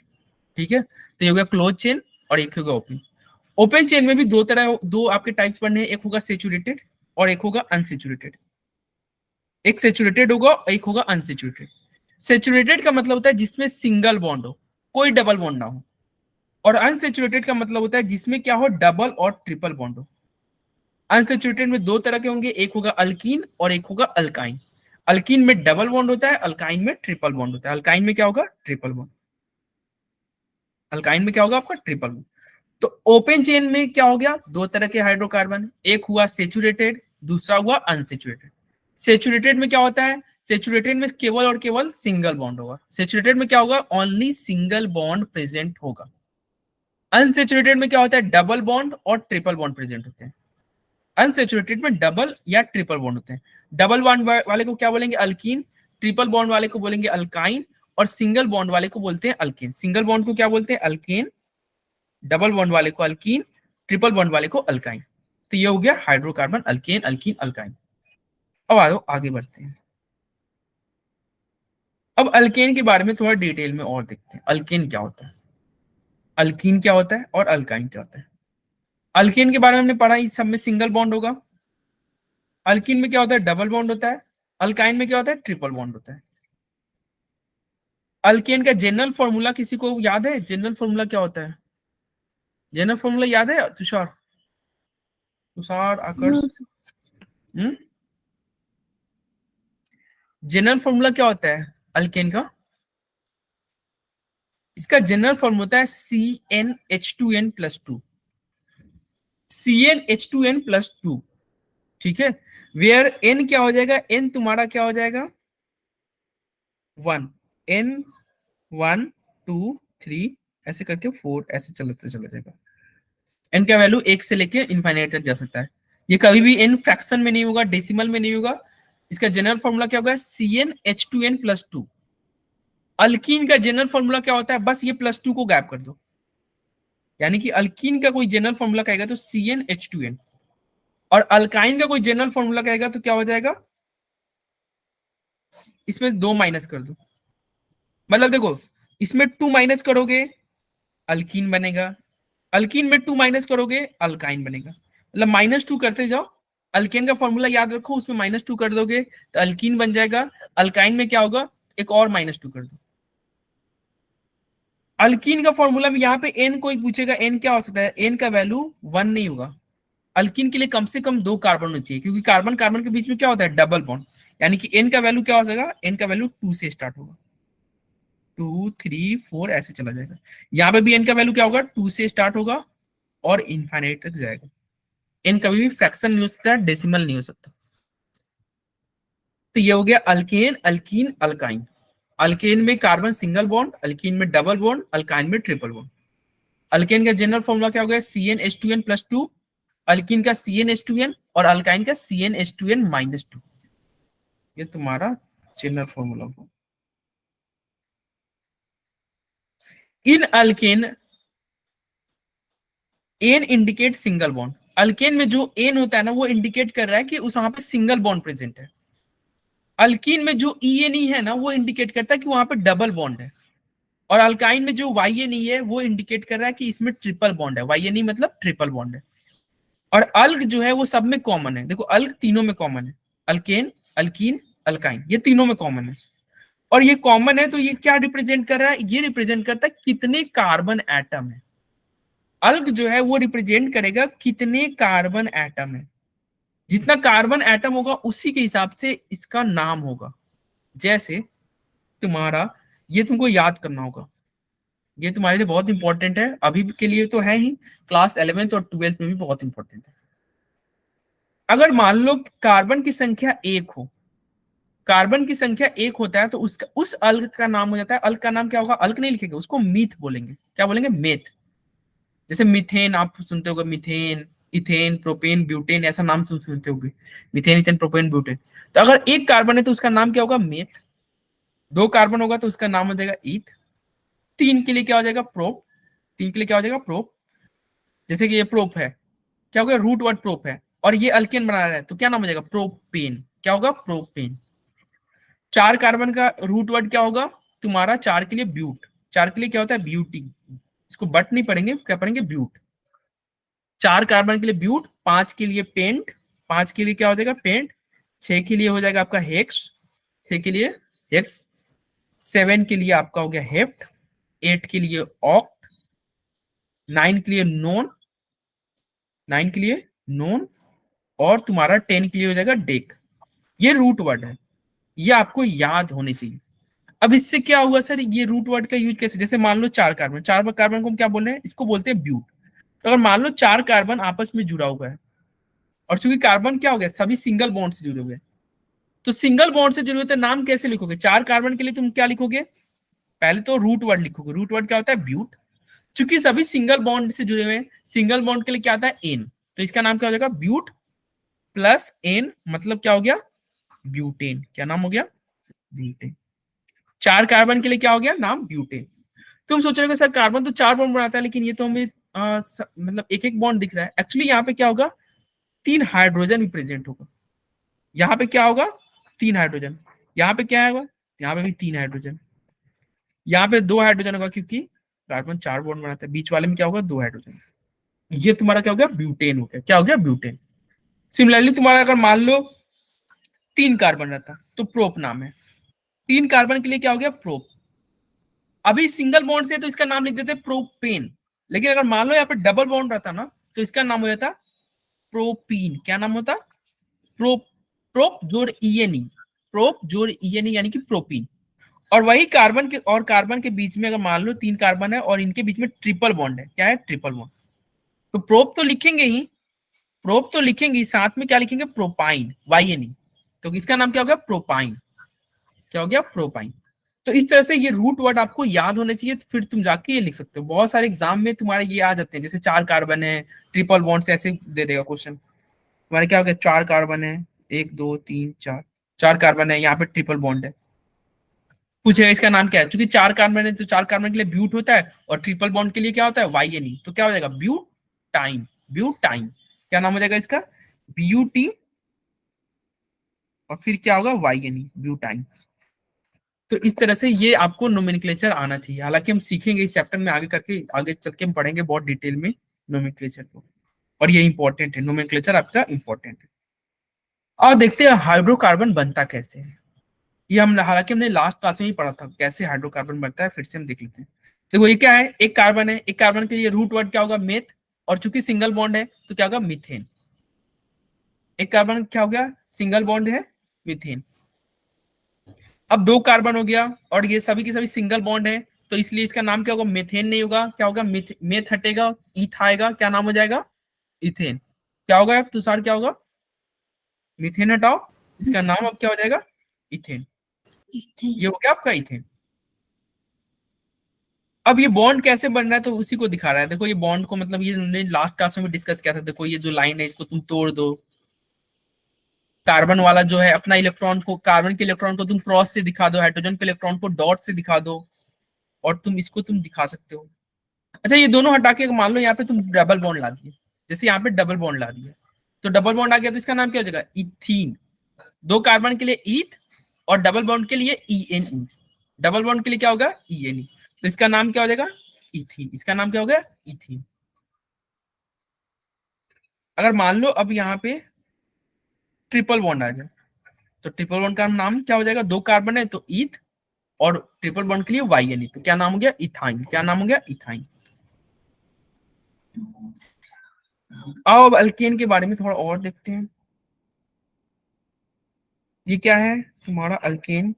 ठीक है, तो ये हो गया क्लोज चेन और एक होगा ओपन। ओपन चेन में भी दो तरह, दो आपके टाइप्स पढ़ने हैं, एक होगा सेचुरेटेड और एक होगा अनसेचुरेटेड। एक सेचुरेटेड होगा, एक होगा अनसेचुरेटेड। सेचुरेटेड का मतलब होता है जिसमें सिंगल बॉन्ड हो, कोई डबल बॉन्ड ना हो। और अनसेचुरेटेड का मतलब होता है जिसमें क्या हो, डबल और ट्रिपल बॉन्ड हो। अनसेचुरेटेड में दो तरह के होंगे, एक होगा अल्कीन और एक होगा अल्काइन। अल्कीन में डबल बॉन्ड होता है, अल्काइन में ट्रिपल बॉन्ड होता है। अल्काइन में क्या होगा, ट्रिपल बॉन्ड। अल्काइन में क्या होगा आपका, ट्रिपल बॉन्ड। तो ओपन चेन में क्या हो गया, दो तरह के हाइड्रोकार्बन, एक हुआ सेचुरेटेड, दूसरा हुआ अनसेचुरेटेड। सेचुरेटेड में क्या होता है, सेचुरेटेड में केवल और केवल सिंगल बॉन्ड होगा। सेचुरेटेड में क्या होगा, ओनली सिंगल बॉन्ड प्रेजेंट होगा। अनसेचुरेटेड में क्या होता है, डबल बॉन्ड और ट्रिपल बॉन्ड प्रेजेंट होते हैं। अनसेचुरेटेड में डबल या ट्रिपल बॉन्ड होते हैं। डबल बॉन्ड वाले को क्या बोलेंगे, अल्कीन। ट्रिपल बॉन्ड वाले को बोलेंगे अल्काइन। और सिंगल बॉन्ड वाले को बोलते हैं अल्केन। सिंगल बॉन्ड को क्या बोलते हैं, अल्केन। डबल बॉन्ड वाले को अल्कीन, ट्रिपल बॉन्ड वाले को अल्काइन। तो ये हो गया हाइड्रोकार्बन, अल्केन अल्कीन अल्काइन। अब आओ आगे बढ़ते हैं। अब अल्केन के बारे में थोड़ा डिटेल में और देखते हैं, अल्केन क्या होता है, अल्कीन क्या होता है और अल्काइन क्या होता है। अल्केन के बारे में हमने पढ़ा, इस सब में सिंगल बॉन्ड होगा। अल्कीन में क्या होता है, डबल बॉन्ड होता है। अल्काइन में क्या होता है, ट्रिपल बॉन्ड होता है। अल्केन का जनरल फॉर्मूला किसी को याद है, जनरल फॉर्मूला क्या होता है, जनरल फॉर्मूला याद है Tushar, Tushar No, आकर्ष? General formula क्या होता है अल्केन का, इसका जनरल फॉर्मूला होता है CnH2n+2, CnH2n+2। ठीक है, वेयर n क्या हो जाएगा, n तुम्हारा क्या हो जाएगा 1, n 1 2 3 ऐसे करके 4 ऐसे चलते चला जाएगा। n का वैल्यू 1 से लेके इनफाइनाइट तक जा सकता है। ये कभी भी n फ्रैक्शन में नहीं होगा, डेसिमल में नहीं होगा। इसका जनरल फॉर्मूला क्या होगा, CnH2n+2। अल्कीन का जनरल फॉर्मूला क्या होता है, बस ये +2 को गैप कर दो, यानी कि अल्कीन का कोई जनरल फॉर्मूला कहेगा तो CnH2n, और अल्काइन का कोई जनरल फॉर्मूला कहेगा तो क्या हो जाएगा, इसमें 2 माइनस कर दो। मतलब देखो, इसमें 2 माइनस करोगे अल्कीन बनेगा, अल्कीन में 2 माइनस करोगे अल्काइन बनेगा। मतलब -2 करते जाओ, अल्केन का फॉर्मूला याद रखो, उसमें -2 कर दोगे तो अल्कीन बन जाएगा। अल्काइन में क्या होगा, एक और -2 कर दो। अल्कीन का फॉर्मूला में यहाँ पे n कोई पूछेगा, n क्या हो सकता है, n का वैल्यू 1 नहीं होगा। अल्कीन के लिए कम से कम 2 कार्बन होने चाहिए, क्योंकि कार्बन कार्बन के बीच में क्या होता है, डबल बॉन्ड। यानी कि n का वैल्यू क्या हो जाएगा, n का वैल्यू 2 से स्टार्ट होगा, 2 3 4 ऐसे चला जाएगा। यहाँ पे भी n का वैल्यू क्या होगा, 2 से स्टार्ट होगा और इनफाइनाइट तक जाएगा। n कभी भी फ्रैक्शन नहीं हो सकता, डेसिमल नहीं हो सकता। तो ये हो गया अल्केन अल्कीन अल्काइन। अल्केन में कार्बन सिंगल बॉन्ड, अल्कीन में डबल बॉन्ड, अल्काइन में ट्रिपल बॉन्ड। अल्केन का जनरल फॉर्मूला क्या हो गया, CnH2n+2। अल्कीन का CnH2n और अल्काइन का CnH2n-2। ये तुम्हारा जनरल फॉर्मूला होगा। In alkane n indicate single bond. Alkane में जो एन होता है ना, वो इंडिकेट कर रहा है कि उस वहां पे सिंगल बॉन्ड प्रेजेंट है। अल्कीन में जो ई है ना, वो इंडिकेट करता है कि वहां पे डबल बॉन्ड है। और अल्काइन में जो YN है, वो इंडिकेट कर रहा है कि इसमें ट्रिपल बॉन्ड है। YN मतलब ट्रिपल बॉन्ड है। और अल्क जो है वो सब में कॉमन है, देखो अल्क तीनों में कॉमन है, अल्केन अल्कीन अल्काइन ये तीनों में कॉमन है। और ये कॉमन है तो ये क्या रिप्रेजेंट कर रहा है, ये रिप्रेजेंट करता है कितने कार्बन एटम है। अल्क जो है वो रिप्रेजेंट करेगा कितने कार्बन एटम है। जितना कार्बन एटम होगा उसी के हिसाब से इसका नाम होगा। जैसे तुम्हारा, ये तुमको याद करना होगा, ये तुम्हारे लिए बहुत इंपॉर्टेंट है, अभी के लिए तो है ही, क्लास 11th और 12th में भी बहुत इंपॉर्टेंट है। अगर मान लो कार्बन की संख्या 1 हो, कार्बन की संख्या 1 होता है तो उसका उस अल्क का नाम हो जाता है, अल्क का नाम क्या होगा, अल्क नहीं लिखेंगे उसको, मीथ बोलेंगे। क्या बोलेंगे, मेथ। जैसे मीथेन आप सुनते होगे, मीथेन, इथेन, प्रोपेन, ब्यूटेन, ऐसा नाम सुनते होगे, मीथेन, इथेन, प्रोपेन, ब्यूटेन। तो अगर एक कार्बन है तो उसका नाम क्या होगा, मेथ। दो कार्बन होगा तो उसका नाम हो जाएगा ईथ। तीन के लिए क्या हो जाएगा, प्रोप। तीन के लिए क्या हो जाएगा, प्रोप। जैसे कि ये प्रोप है, क्या हो गया, रूट वर्ड प्रोप है, और ये अल्केन बना रहा है तो क्या नाम हो जाएगा, प्रोपेन। क्या होगा, प्रोपेन। चार कार्बन का रूट वर्ड क्या होगा तुम्हारा, चार के लिए ब्यूट। चार के लिए क्या होता है, ब्यूटी। इसको बट नहीं पढ़ेंगे, क्या पढ़ेंगे, ब्यूट। चार कार्बन के लिए ब्यूट, पांच के लिए पेंट, पांच के लिए क्या हो जाएगा, पेंट। छह के लिए हो जाएगा आपका हेक्स, छह के लिए हेक्स। सेवन के लिए आपका हो गया हेप्ट। एट के लिए ऑक्ट। नाइन के लिए नोन, नाइन के लिए नोन। और तुम्हारा 10 के लिए हो जाएगा डेक। ये रूट वर्ड है, ये आपको याद होने चाहिए। अब इससे क्या हुआ सर, ये रूट वर्ड का यूज कैसे, जैसे मान लो चार कार्बन, चार कार्बन को हम क्या बोल रहे हैं, इसको बोलते हैं ब्यूट। तो अगर मान लो चार कार्बन आपस में जुड़ा हुआ है, और चूंकि कार्बन क्या हो गया, सभी सिंगल बॉन्ड से जुड़े हुए हैं, तो सिंगल बॉन्ड से जुड़े हुए तो नाम कैसे लिखोगे, चार कार्बन के लिए तुम क्या लिखोगे, पहले तो रूट वर्ड लिखोगे। रूट वर्ड क्या होता है, ब्यूट। चूंकि सभी सिंगल बॉन्ड से जुड़े हुए हैं, सिंगल बॉन्ड के लिए क्या आता है, एन, तो इसका नाम क्या हो जाएगा, ब्यूट प्लस एन, मतलब क्या हो गया, ब्यूटेन। क्या नाम हो गया, ब्यूटेन। चार कार्बन के लिए क्या हो गया, नाम ब्यूटेन। तुम सोच रहे हो सर कार्बन तो चार बॉन्ड बनाता है, लेकिन ये तो हमें मतलब एक एक बॉन्ड दिख रहा है। एक्चुअली यहाँ पे क्या होगा, तीन हाइड्रोजन भी प्रेजेंट होगा। यहाँ पे क्या होगा, तीन हाइड्रोजन। यहाँ पे क्या होगा, यहाँ पे भी तीन हाइड्रोजन। यहाँ पे दो हाइड्रोजन होगा, क्योंकि कार्बन चार बॉन्ड बनाता है, बीच वाले में क्या होगा, दो हाइड्रोजन। ये तुम्हारा क्या हो गया, ब्यूटेन हो गया। क्या हो गया, ब्यूटेन। सिमिलरली तुम्हारा अगर मान लो तीन कार्बन रहता तो प्रोप नाम है। तीन कार्बन के लिए क्या हो गया, प्रोप। अभी सिंगल बॉन्ड से तो इसका नाम लिख देते प्रोपेन, लेकिन अगर मान लो यहाँ पे डबल बॉन्ड रहता ना, तो इसका नाम हो जाता प्रोपीन। क्या नाम होता, प्रोप। प्रोप जोड़ ईएनई, प्रोप जोड़ ईएनई यानी कि प्रोपीन। और वही कार्बन के और कार्बन के बीच में अगर मान लो तीन कार्बन है और इनके बीच में ट्रिपल बॉन्ड है, क्या है, ट्रिपल बॉन्ड, तो प्रोप तो लिखेंगे ही, प्रोप तो लिखेंगे ही, साथ में क्या लिखेंगे, प्रोपाइन, वाईएनई। तो इसका नाम क्या हो गया, प्रोपाइन। क्या हो गया, प्रोपाइन। तो इस तरह से ये रूट वर्ड आपको याद होने चाहिए, तो फिर तुम जाके ये लिख सकते हो। बहुत सारे एग्जाम में तुम्हारे ये आ जाते हैं, जैसे चार कार्बन है, ट्रिपल बॉन्ड से, ऐसे दे देगा क्वेश्चन। तुम्हारे क्या हो गया, चार कार्बन है, एक दो तीन चार, चार कार्बन है, यहाँ पे ट्रिपल बॉन्ड है, पूछेगा इसका नाम क्या है। क्योंकि चार कार्बन है तो चार कार्बन के लिए ब्यूट होता है, और ट्रिपल बॉन्ड के लिए क्या होता है, वाईएनई। तो क्या हो जाएगा, ब्यूटाइन, ब्यूटाइन। क्या नाम हो जाएगा इसका, ब्यूटी, और फिर क्या होगा, वाईएनई, ब्यूटाइन। तो इस तरह से ये आपको नोमेनक्लेचर आना चाहिए। हालांकि हम सीखेंगे इस चैप्टर में आगे करके, आगे चल के हम पढ़ेंगे बहुत डिटेल में नोमेनक्लेचर को, और ये इंपॉर्टेंट है, नोमेनक्लेचर आपका इंपॉर्टेंट है। और देखते हैं हाइड्रोकार्बन बनता कैसे है। ये हम हालांकि हमने लास्ट क्लास में ही पढ़ा था कैसे हाइड्रोकार्बन बनता है, फिर से हम देख लेते हैं। देखो ये क्या है, एक कार्बन है, एक कार्बन के लिए रूट वर्ड क्या होगा, मेथ, और चूंकि सिंगल बॉन्ड है तो क्या होगा, मीथेन। एक कार्बन क्या हो गया, सिंगल बॉन्ड है, मीथेन। अब दो कार्बन हो गया और ये सभी की सभी सिंगल बॉन्ड है, तो इसलिए इसका नाम क्या होगा, मेथेन नहीं होगा, क्या होगा, मेथ हटेगा, ईथ आएगा, क्या नाम हो जाएगा, इथेन। क्या होगा तुषार, क्या होगा, मीथेन हटाओ, इसका नाम अब क्या हो जाएगा, इथेन। ये हो गया आपका इथेन। अब ये बॉन्ड कैसे बन रहा है तो उसी को दिखा रहा है। देखो ये बॉन्ड को, मतलब ये हमने लास्ट क्लास में भी डिस्कस किया था। देखो ये जो लाइन है इसको तुम तोड़ दो, कार्बन वाला जो है अपना इलेक्ट्रॉन को, कार्बन के इलेक्ट्रॉन को तुम क्रॉस से दिखा दो, हाइड्रोजन के इलेक्ट्रॉन को डॉट से दिखा दो, और तुम इसको तुम दिखा सकते हो। अच्छा ये दोनों हटा के मान लो यहाँ पे तुम डबल बॉन्ड ला दिए, जैसे यहाँ पे डबल बॉन्ड ला दिया, तो डबल बॉन्ड आ गया, तो इसका नाम क्या हो जाएगा, इथीन। दो कार्बन के लिए ईथ, और डबल बॉन्ड के लिए ईएनई। डबल बॉन्ड के लिए क्या होगा, ईएनई। तो इसका नाम क्या हो जाएगा, इथीन। इसका नाम क्या हो गया, इथीन। अगर मान लो अब यहाँ पे ट्रिपल बॉन्ड आ जाए, तो ट्रिपल बॉन्ड का नाम क्या हो जाएगा, दो कार्बन है तो ईथ, और ट्रिपल बॉन्ड के लिए वाईएनई, तो क्या नाम हो गया, इथाइन। क्या नाम हो गया, इथाइन। आओ अब अल्केन के बारे में थोड़ा और देखते हैं। ये क्या है तुम्हारा अल्केन,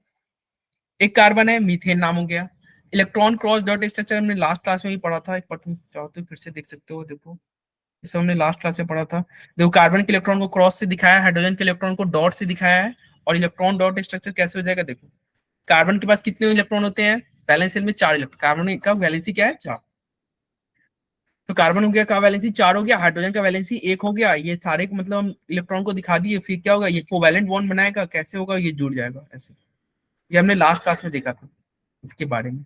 एक कार्बन है, मीथेन नाम हो गया। इलेक्ट्रॉन क्रॉस डॉट स्ट्रक्चर हमने लास्ट क्लास में ही पढ़ा था, एक बार तुम चाहो तो फिर से देख सकते हो। देखो इसे हमने लास्ट क्लास में पढ़ा था। देखो कार्बन के इलेक्ट्रॉन को क्रॉस से दिखाया है, हाइड्रोजन के इलेक्ट्रॉन को डॉट से दिखाया है। और इलेक्ट्रॉन डॉट स्ट्रक्चर कैसे हो जाएगा, देखो कार्बन के पास कितने इलेक्ट्रॉन होते हैं, वैलेंस शेल में 4 इलेक्ट्रॉन, कार्बन का वैलेंसी क्या है 4, तो कार्बन हो गया का वैलेंसी 4 हो गया, हाइड्रोजन का वैलेंसी 1 हो गया। ये सारे मतलब हम इलेक्ट्रॉन को दिखा दिए, फिर क्या होगा, ये कोवैलेंट बॉन्ड बनाएगा, कैसे होगा, ये जुड़ जाएगा ऐसे। ये हमने लास्ट क्लास में देखा था इसके बारे में।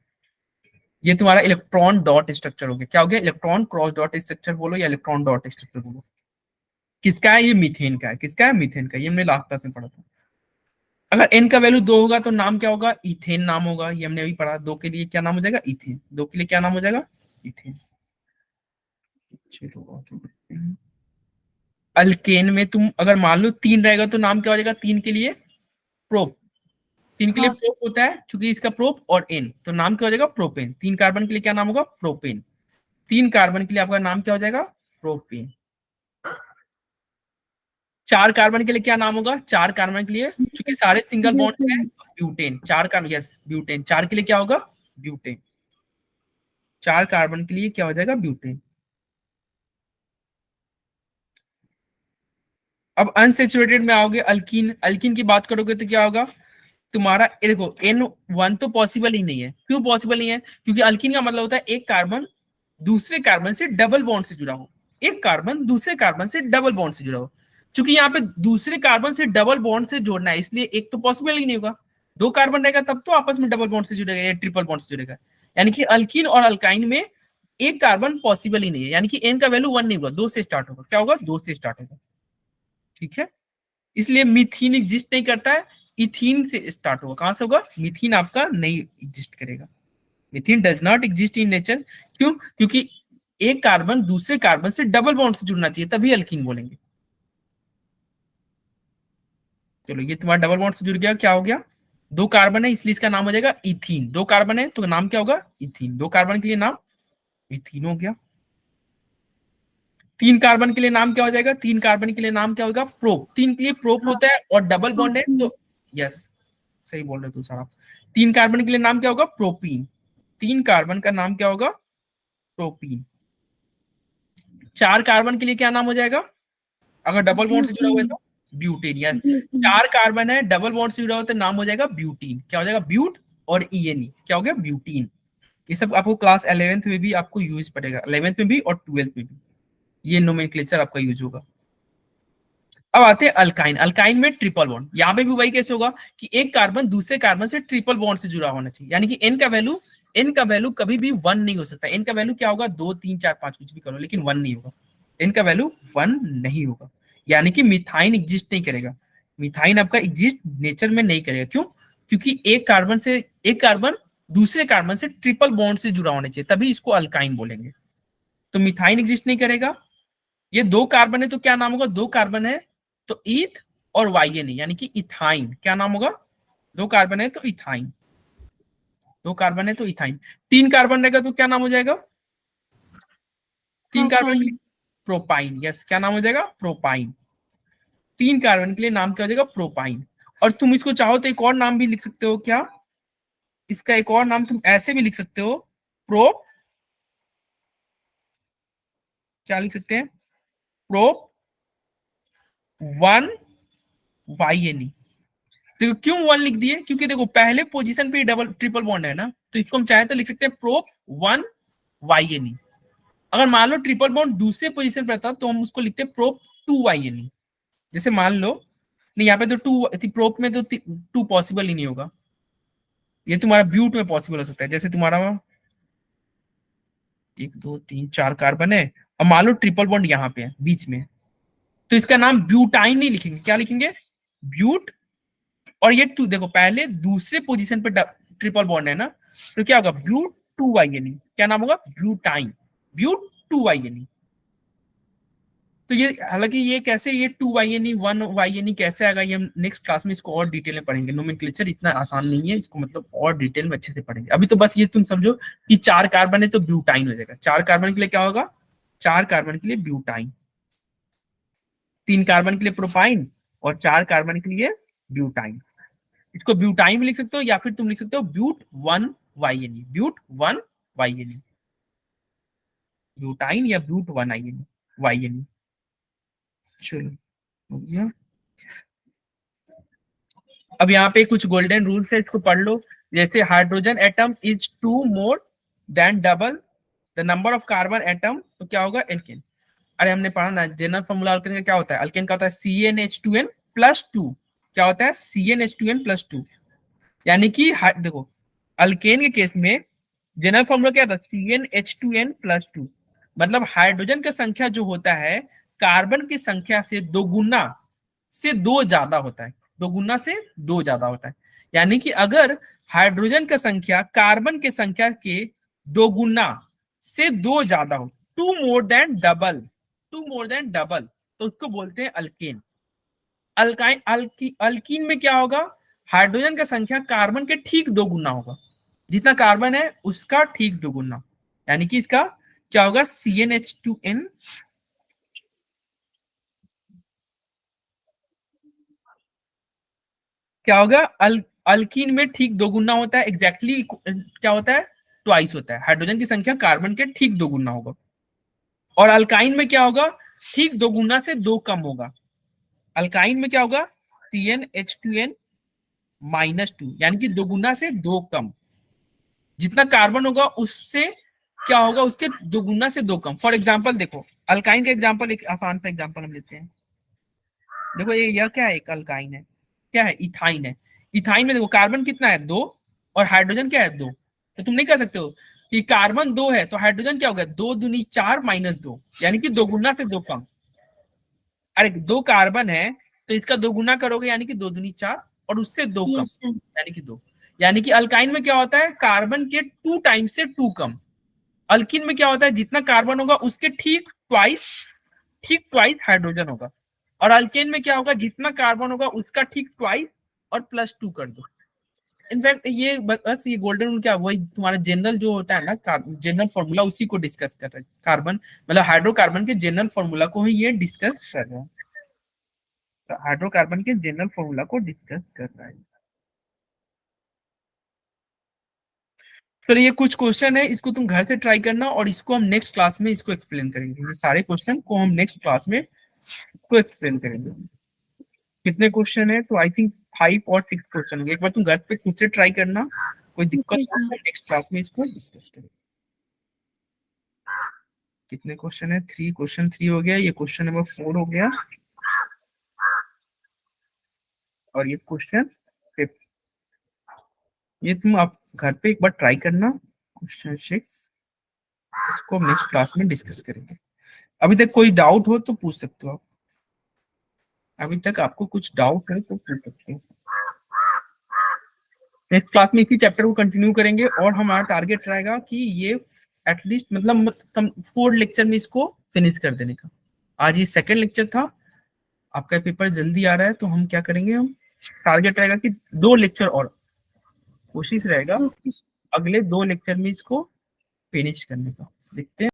ये तुम्हारा इलेक्ट्रॉन डॉट स्ट्रक्चर हो गया, क्या हो गया, इलेक्ट्रॉन क्रॉस डॉट स्ट्रक्चर बोलो या इलेक्ट्रॉन डॉट स्ट्रक्चर बोलो। किसका है, ये मीथेन का है, किसका है, मीथेन का, ये हमने लास्ट क्लास में पढ़ा था। अगर एन का वैल्यू 2 होगा तो नाम क्या होगा, इथेन नाम होगा, ये हमने अभी पढ़ा। 2 के लिए क्या नाम हो जाएगा, इथेन, 2 के लिए क्या नाम हो जाएगा, इथेन। अल्केन में तुम अगर मान लो 3 रहेगा तो नाम क्या हो जाएगा, 3 के लिए प्रोप, 3 के लिए हाँ। प्रोप होता है, चूंकि इसका प्रोप और एन, तो नाम क्या हो जाएगा, प्रोपेन। 3 कार्बन के लिए क्या नाम होगा, प्रोपेन। 3 कार्बन के लिए आपका नाम क्या हो जाएगा, प्रोपेन। 4 कार्बन के लिए क्या नाम होगा, 4 कार्बन के लिए चूंकि सारे सिंगल बॉन्ड्स हैं, ब्यूटेन। 4 कार्बन, यस ब्यूटेन, 4 के लिए क्या होगा, ब्यूटेन। 4 कार्बन के लिए क्या हो जाएगा, ब्यूटेन। अब अनसेचुरेटेड में आओगे, अल्कीन, अल्कीन की बात करोगे तो क्या होगा तुम्हारा, देखो N1 तो पॉसिबल ही नहीं है। क्यों पॉसिबल नहीं है, क्योंकि अल्कीन का मतलब होता है एक कार्बन दूसरे कार्बन से डबल बॉन्ड से जुड़ा हो, एक कार्बन दूसरे कार्बन से डबल बॉन्ड से जुड़ा हो। क्योंकि यहाँ पे दूसरे कार्बन से डबल बॉन्ड से जोड़ना है, इसलिए एक तो पॉसिबल ही नहीं होगा। 2 कार्बन रहेगा तब तो आपस में डबल बॉन्ड से जुड़ेगा या ट्रिपल बॉन्ड से जुड़ेगा। यानी कि अल्कीन और अल्काइन में एक कार्बन पॉसिबल ही नहीं है, यानी कि एन का वैल्यू 1 नहीं होगा, 2 से स्टार्ट होगा। क्या होगा, 2 से स्टार्ट होगा, ठीक है। इसलिए मीथीन एग्जिस्ट नहीं करता है, इथीन से स्टार्ट होगा। कहां से होगा, मीथीन आपका नहीं एग्जिस्ट करेगा। Methane does not exist in nature. क्यों, क्योंकि एक कार्बन दूसरे कार्बन से डबल बॉन्ड से जुड़ना चाहिए, तभी अल्कीन बोलेंगे। चलो ये तुम्हारा डबल बॉन्ड से जुड़ गया, क्या हो गया, 2 कार्बन है इसलिए इसका नाम हो जाएगा इथीन। 2 कार्बन है तो नाम क्या होगा, इथीन। 2 कार्बन के लिए नाम इथीन हो गया। 3 कार्बन के लिए नाम क्या हो जाएगा, 3 कार्बन के लिए नाम क्या होगा, प्रोप। 3 के लिए प्रोप होता है और डबल बॉन्ड है तो यस सही बोल रहे तू साहब। 3 कार्बन के लिए नाम क्या होगा, प्रोपीन। 3 कार्बन का नाम क्या होगा, प्रोपीन। 4 कार्बन के लिए क्या नाम हो जाएगा, अगर डबल बॉन्ड से जुड़ा हुआ है तो ब्यूटेन। यस, 4 कार्बन है डबल बॉन्ड से जुड़ा हुआ तो नाम हो जाएगा ब्यूटीन। क्या हो जाएगा, ब्यूट और ईएनई क्या हो गया, ब्यूटीन। ये सब आपको क्लास 11th में भी आपको यूज पड़ेगा, 11th में भी और 12th में भी ये नोमेनक्लेचर आपका यूज होगा। अब आते हैं अल्काइन। अल्काइन में ट्रिपल बॉन्ड, यहाँ पे भी वही कैसे होगा कि एक कार्बन दूसरे कार्बन से ट्रिपल बॉन्ड से जुड़ा होना चाहिए। यानी कि एन का वैल्यू कभी भी 1 नहीं हो सकता। एन का वैल्यू क्या होगा, 2 3 4 5 कुछ भी करो, लेकिन 1 नहीं होगा। एन का वैल्यू 1 नहीं होगा, यानी कि मिथाइन एग्जिस्ट नहीं करेगा। मिथाइन आपका एग्जिस्ट नेचर में नहीं करेगा। क्यों, क्योंकि एक कार्बन दूसरे कार्बन से ट्रिपल बॉन्ड से जुड़ा होना चाहिए, तभी इसको अल्काइन बोलेंगे। तो मिथाइन एग्जिस्ट नहीं करेगा। ये 2 कार्बन है तो क्या नाम होगा, 2 कार्बन है तो ईथ और वाई नहीं, यानी कि इथाइन। क्या नाम होगा, 2 कार्बन है तो इथाइन। 2 कार्बन है तो इथाइन। 3 कार्बन रहेगा तो क्या नाम हो जाएगा, 3 कार्बन के लिए प्रोपाइन। यस, क्या नाम हो जाएगा, प्रोपाइन। 3 कार्बन के लिए नाम क्या हो जाएगा, प्रोपाइन। और तुम इसको चाहो तो एक और नाम भी लिख सकते हो, क्या, इसका एक और नाम तुम ऐसे भी लिख सकते हो, प्रोप, क्या लिख सकते हैं, प्रोप 1 वाई। देखो क्यों 1 लिख दिए, क्योंकि देखो पहले पोजीशन पे डबल ट्रिपल बॉन्ड है ना, तो इसको हम चाहे तो लिख सकते हैं प्रोप 1 वाई। अगर मान लो ट्रिपल बॉन्ड दूसरे पोजीशन पर था तो हम उसको लिखते हैं प्रोप 2 वाई। जैसे मान लो, नहीं यहाँ पे तो 2 प्रोप में तो 2 पॉसिबल ही नहीं होगा, ये तुम्हारा ब्यूट में पॉसिबल हो सकता है। जैसे तुम्हारा 1 2 3 4 कार्बन है और मान लो ट्रिपल बॉन्ड यहाँ पे है बीच में, तो इसका नाम ब्यूटाइन नहीं लिखेंगे, क्या लिखेंगे, ब्यूट। और ये 2 देखो पहले दूसरे पोजीशन पे ट्रिपल बॉन्ड है ना, तो क्या होगा, ब्यूट 2 वाई। क्या नाम होगा, ब्यूटाइन, ब्यूट 2 वाई। तो ये हालांकि ये कैसे, ये 2 वाई 1 वाई कैसे आएगा, ये हम नेक्स्ट क्लास में इसको और डिटेल में पढ़ेंगे। नोमेनक्लेचर इतना आसान नहीं है, इसको मतलब और डिटेल में अच्छे से पढ़ेंगे। अभी तो बस ये तुम समझो कि 4 कार्बन है तो ब्यूटाइन हो जाएगा। 4 कार्बन के लिए क्या होगा, 4 कार्बन के लिए ब्यूटाइन, 3 कार्बन के लिए प्रोपाइन और 4 कार्बन के लिए ब्यूटाइन। इसको ब्यूटाइन भी लिख सकते हो या फिर तुम लिख सकते हो but 1 YNE, but 1 YNE, butyne या ब्यूट 1 YNE। चलो हो गया। अब यहाँ पे कुछ गोल्डन रूल्स है, इसको पढ़ लो। जैसे hydrogen atom is 2 more than double the number of carbon atom, तो क्या होगा एल्केन। अरे हमने पढ़ा ना जनरल फॉर्मूला अल्केन का क्या होता है, अल्केन का होता है CnH2n प्लस 2। क्या होता है CnH2n प्लस 2, यानी कि देखो अल्केन के केस में जनरल फॉर्मूला क्या था CnH2n प्लस 2, मतलब हाइड्रोजन का संख्या जो होता है कार्बन की संख्या से दोगुना से 2 ज्यादा होता है, दोगुना से 2 ज्यादा होता है। यानी कि अगर हाइड्रोजन का संख्या कार्बन की संख्या के दोगुना से 2 ज्यादा हो, 2 more than double, 2 more than double, तो उसको बोलते हैं अल्केन। अल्काइन अल्कीन में क्या होगा, हाइड्रोजन का संख्या कार्बन के ठीक दोगुना होगा, जितना कार्बन है उसका ठीक दोगुना, यानी कि इसका क्या होगा CnH2n क्या होगा अल्कीन में ठीक दोगुना होता है, एग्जैक्टली क्या होता है ट्वाइस होता है, हाइड्रोजन की संख्या कार्बन के ठीक दोगुना होगा। और अल्काइन में क्या होगा, ठीक दोगुना से 2 कम होगा। अल्काइन में क्या होगा CnH2n -2, यानी कि दोगुना से 2 कम, जितना कार्बन होगा उससे क्या होगा उसके दोगुना से 2 कम। फॉर एग्जाम्पल देखो अल्काइन का एग्जाम्पल, एक आसान सा एग्जाम्पल हम लेते हैं। देखो ये यह क्या है, एक अल्काइन है, क्या है इथाइन है। इथाइन में देखो कार्बन कितना है 2 और हाइड्रोजन क्या है 2, तो तुम नहीं कह सकते हो कि कार्बन 2 है तो हाइड्रोजन क्या होगा 2 दूनी 4 -2, यानी कि दोगुना से 2 कम। अरे 2 कार्बन है तो इसका दोगुना करोगे यानी कि 2 दूनी 4 और उससे 2 कम Yes, sir. यानी कि 2। यानी कि अल्काइन में क्या होता है कार्बन के 2 टाइम्स से 2 कम। अल्किन में क्या होता है जितना कार्बन होगा उसके ठीक ट्वाइस हाइड्रोजन होगा। और अल्केन में क्या होगा जितना कार्बन होगा उसका ठीक ट्वाइस और +2 कर दो। इनफैक्ट ये बस ये गोल्डन रूल क्या वही तुम्हारा जनरल जो होता है ना जनरल फॉर्मूला उसी को डिस्कस कर रहे हैं, कार्बन मतलब हाइड्रोकार्बन के जनरल फॉर्मूला को ही ये डिस्कस कर रहे हैं, तो हाइड्रोकार्बन के जनरल फॉर्मूला को डिस्कस कर रहा है। तो ये कुछ क्वेश्चन है, इसको तुम घर से ट्राई करना और इसको हम नेक्स्ट क्लास में इसको एक्सप्लेन करेंगे। ये सारे क्वेश्चन को हम नेक्स्ट क्लास में इसको एक्सप्लेन करेंगे। कितने क्वेश्चन है, तो आई थिंक 5 और 6 क्वेश्चन होंगे। एक बार तुम घर पे खुद से ट्राई करना, कोई दिक्कत Okay, हो sir. तो नेक्स्ट क्लास में इसको डिस्कस करेंगे। कितने क्वेश्चन है, 3 क्वेश्चन 3 हो गया, ये क्वेश्चन नंबर 4 हो गया और ये क्वेश्चन 5। ये तुम आप घर पे एक बार ट्राई करना, क्वेश्चन 6 इसको हम नेक्स्ट क्लास में डिस्कस करेंगे। अभी तक कोई डाउट हो तो पूछ सकते हो आप, अभी तक आपको कुछ डाउट है तो पूछ सकते हो। नेक्स्ट क्लास में इसी चैप्टर को कंटिन्यू करेंगे और हमारा टारगेट रहेगा कि ये एटलीस्ट मतलब 4 लेक्चर में इसको फिनिश कर देने का। आज ये सेकंड लेक्चर था, आपका पेपर जल्दी आ रहा है तो हम क्या करेंगे, हम टारगेट रहेगा कि 2 लेक्चर और, कोशिश रहेगा Okay, sir. अगले 2 लेक्चर में इसको फिनिश करने का। देखते हैं।